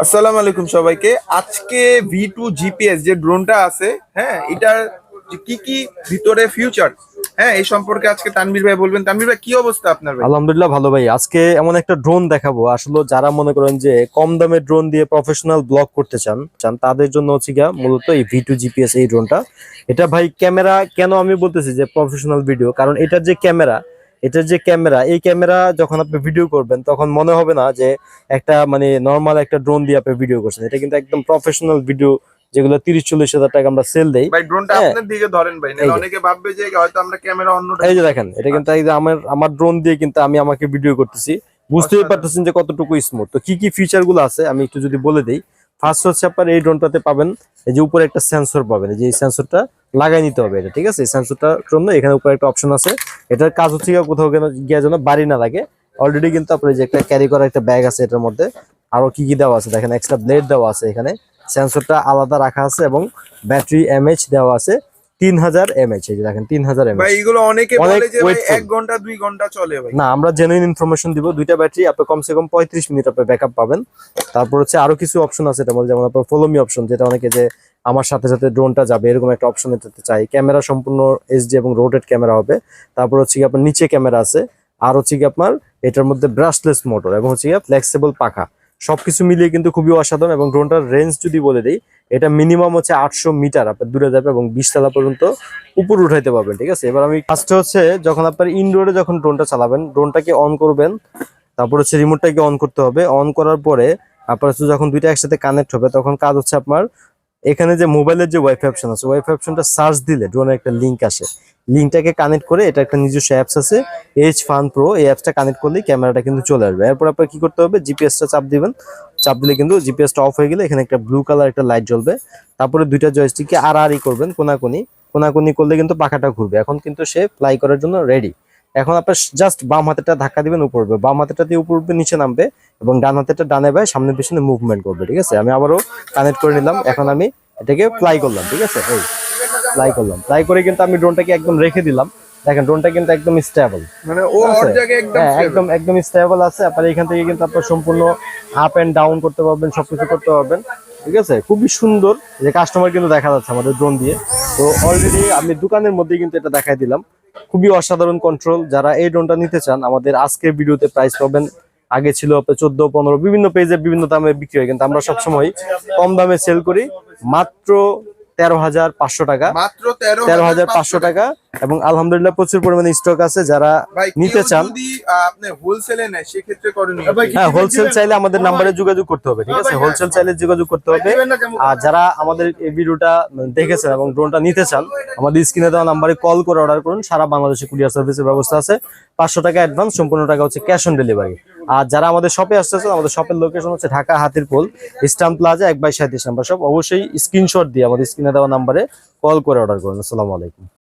আসসালামু আলাইকুম সবাইকে। আজকে V2 জিপিএস যে ড্রোনটা আছে, হ্যাঁ, এটার যে কি কি ভিতরে ফিউচার, হ্যাঁ, এই সম্পর্কে আজকে তানভীর ভাই বলবেন। তানভীর ভাই, কি অবস্থা আপনার ভাই? আলহামদুলিল্লাহ ভালো ভাই। আজকে এমন একটা ড্রোন দেখাবো, আসলে যারা মনে করেন যে কম দামে ড্রোন দিয়ে প্রফেশনাল ব্লগ করতে চান চান তাদের জন্য হচ্ছে গিয়া মূলত এই V2 জিপিএস এই ড্রোনটা। এটা ভাই ক্যামেরা কেন আমি বলতেছি যে প্রফেশনাল ভিডিও, কারণ এটার যে ক্যামেরা এই ক্যামেরা যখন আপনি ভিডিও করবেন তখন মনে হবে না যে একটা মানে নর্মাল একটা ড্রোন দিয়ে আপনি ভিডিও করছেন। এটা কিন্তু একদম প্রফেশনাল ভিডিও, যেগুলো 30-40 হাজার টাকা আমরা সেল দেই। ভাই ড্রোনটা হ্যাঁ, আপনার দিকে ধরেন ভাই, এই নাহলে যে অনেকে ভাববে যে হয়তো আমরা ক্যামেরা অন্যটা। এই যে দেখেন, এটা কিন্তু এই যে আমার আমার ড্রোন দিয়ে কিন্তু আমি আমাকে ভিডিও করতেছি। বুঝতেই অসাধারণ। পারতেছেন যে কতটুকু স্মুথ। তো কি কি ফিচার গুলো আছে আমি একটু যদি বলে দিই। ফার্স্ট হচ্ছে আপনার এই ড্রোনটাতে পাবেন এই যে উপরে একটা সেন্সর পাবেন, এই যে এই সেন্সরটা লাগাই নিতে হবে এটা, ঠিক আছে? এই সেন্সরটার জন্য এখানে উপরে একটা অপশন আছে। এটার কাজ হচ্ছে গিয়ে কোথাও গিয়ে যেন বাড়ি না লাগে। অলরেডি কিন্তু আপনার এই যে একটা ক্যারি করা একটা ব্যাগ আছে এটার মধ্যে। আরো কি কি দেওয়া আছে দেখেন, এক্সট্রা ব্লেড দেওয়া আছে এখানে, সেন্সরটা আলাদা রাখা আছে এবং ব্যাটারি এমএইচ দেওয়া আছে 3000 mAh। এই যে দেখেন 3000 ভাই mAh। এগুলো অনেকে অনেক বলে যে ভাই ওয়েটফুল। 1 ঘন্টা 2 ঘন্টা চলে ভাই। না, আমরা জেনুইন ইনফরমেশন দিব। দুইটা ব্যাটারি আপনি কমসে কম 35 মিনিট আপনি ব্যাকআপ পাবেন। তারপর হচ্ছে আরো কিছু অপশন আছে এটার মধ্যে, যেমন আপনার ফলো মি অপশন, যেটা অনেকে যে আমার সাথে সাথে ড্রোনটা যাবে এরকম একটা অপশন এটাতে চাই। ক্যামেরা সম্পূর্ণ এইচডি এবং রোটেট ক্যামেরা হবে। তারপর হচ্ছে কি আপনার নিচে ক্যামেরা আছে। আর হচ্ছে কি আপনার এটার মধ্যে ব্রাশলেস মোটর এবং হচ্ছে কি ফ্লেক্সিবল পাখা। সবকিছু মিলিয়ে কিন্তু খুবই অসাধারণ। এবং ড্রোনটার রেঞ্জ যদি বলে দিই, এটা মিনিমাম হচ্ছে 800 মিটার আপনার দূরে যাবে এবং 20 তলা পর্যন্ত উপর উঠাইতে পারবেন, ঠিক আছে? এবার আমি ফার্স্টে হচ্ছে যখন আপনার ইনডোরে যখন ড্রোনটা চালাবেন, ড্রোনটাকে অন করবেন। তারপর হচ্ছে রিমোটটাকে অন করতে হবে। অন করার পরে আপনার হচ্ছে যখন দুইটা একসাথে কানেক্ট হবে তখন কাজ হচ্ছে আপনার এখানে যে মোবাইলের যে ওয়াইফাই অপশন আছে, ওয়াইফাই অপশনটা সার্চ দিলে ড্রোনের একটা লিঙ্ক আসে। লিঙ্কটাকে কানেক্ট করে এটা একটা নিজস্ব অ্যাপস আছে এইচ ফান প্রো, এই অ্যাপসটা কানেক্ট করলেই ক্যামেরাটা কিন্তু চলে আসবে। এরপর আপনার কি করতে হবে, জিপিএসটা চাপ দিবেন। চাপ দিলে কিন্তু জিপিএসটা অফ হয়ে গেলে এখানে একটা ব্লু কালার একটা লাইট জ্বলবে। তারপরে দুইটা জয়স্টিককে আড়াআড়ি করবেন, কোনাকুনি কোনাকুনি করলে কিন্তু পাখাটা ঘুরবে। এখন কিন্তু সে ফ্লাই করার জন্য রেডি। এখন আপনার জাস্ট বাম হাতেটা ধাক্কা দিবেন, উপর উঠবে। বাম হাতেটা দিয়ে উপর উঠবে, নিচে নামবে। এবং ডান হাতেটা ডানে বায় সামনে পিছনে মুভমেন্ট করবে, ঠিক আছে? আমি আবারও কানেক্ট করে নিলাম। এখন আমি এটাকে ফ্লাই করলাম, ঠিক আছে? এই ফ্লাই করলাম। ফ্লাই করে কিন্তু আমি ড্রোনটাকে একদম রেখে দিলাম। দেখেন ড্রোনটা কিন্তু একদম স্টেবল, মানে ও ঠিক ওর আছে? জায়গায় একদম হ্যাঁ, stable। একদম একদম স্টেবল আছে। আপনার এখান থেকে কিন্তু আপনার সম্পূর্ণ আপ এন্ড ডাউন করতে পারবেন, সবকিছু করতে পারবেন, ঠিক আছে? খুবই সুন্দর। যে কাস্টমার কিন্তু দেখা যাচ্ছে আমাদের ড্রোন দিয়ে। তো অলরেডি আমি দোকানের মধ্যে কিন্তু এটা দেখাই দিলাম। খুবই অসাধারণ কন্ট্রোল। যারা এই ড্রোনটা নিতে চান, আমাদের আজকের ভিডিওতে প্রাইস পাবেন। আগে ছিল আপনার 14-15, বিভিন্ন পেজে বিভিন্ন দামে বিক্রি হয়, কিন্তু আমরা সবসময় কম দামে সেল করি। মাত্র 13,500 টাকা, মাত্র তেরো 13,500 টাকা। এবং আলহামদুলিল্লাহ প্রচুর পরিমাণে স্টক আছে। যারা ভাই নিতে কেউ চান, যদি আপনি হোলসেলে নেয় সেক্ষেত্রে করণীয় কি? হ্যাঁ, হোলসেল চাইলে আমাদের নাম্বারে যোগাযোগ করতে হবে, ঠিক আছে? হোলসেল চাইলে যোগাযোগ করতে হবে। আর যারা আমাদের এই ভিডিওটা দেখেছেন এবং ড্রোনটা নিতে চান, আমাদের স্ক্রিনে দেওয়া নাম্বারে কল করে অর্ডার করুন। সারা বাংলাদেশে কুরিয়ার সার্ভিসের ব্যবস্থা আছে। 500 টাকা অ্যাডভান্স, সম্পূর্ণ টাকা হচ্ছে ক্যাশ অন ডেলিভারি। আর যারা আমাদের শপে আসতেছেন, আমাদের শপের লোকেশন হচ্ছে Dhaka Hatirpul Eastern Plaza 1/37 number shop. অবশ্যই স্ক্রিনশট দিয়ে আমাদের স্ক্রিনে দেওয়া নাম্বারে কল করে অর্ডার করুন। আসসালামু আলাইকুম।